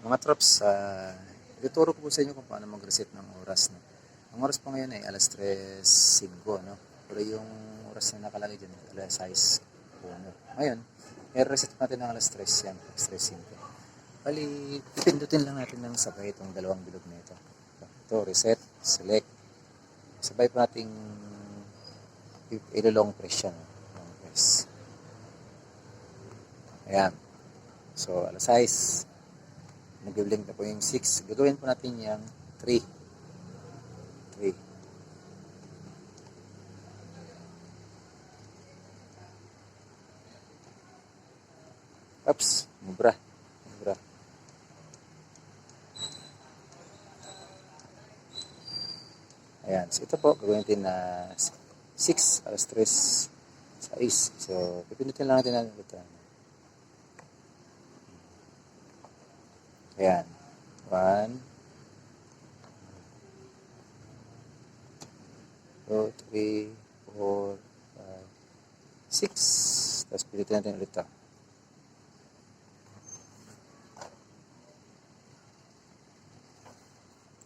Mga trops, ituturo ko po sa inyo kung paano mag-reset ng oras. No? Ang oras po ngayon ay alas 3:05, no? Pero yung oras na nakalagay dyan, alas 6:01. Ngayon, i-reset natin ng alas 3, yan, alas 3:05. Bali, pipindutin lang natin ng sabay itong dalawang bilog na ito. Ito, reset, select. Sabay po nating ilo-long press yan. Long press. Ayan. So, alas 6. Nag-blink na po yung 6. Gagawin po natin yung 3. 3. Oops, mubra. Mubra. Ayan. So, ito po, gagawin natin na 6, alas 3, 6. So, pipindutin lang natin ito. Ayan. 1, 2, 3, 4, 5, 6. Tapos pilitin natin ulit ito.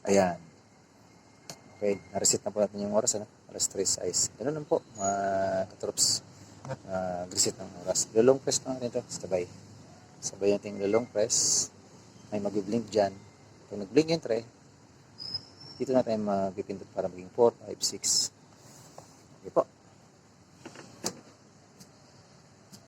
Ayan. Okay, na-reset na po natin yung oras, ano? Alas 3 ayos. Ganun lang po, mga katrops. Reset ng oras. Long press na natin ito, sabay. Sabay natin long press. May mag-blink dyan. Pag nag-blink yung 3, dito na tayo mag-pindot para maging 4, 5, 6. Okay po.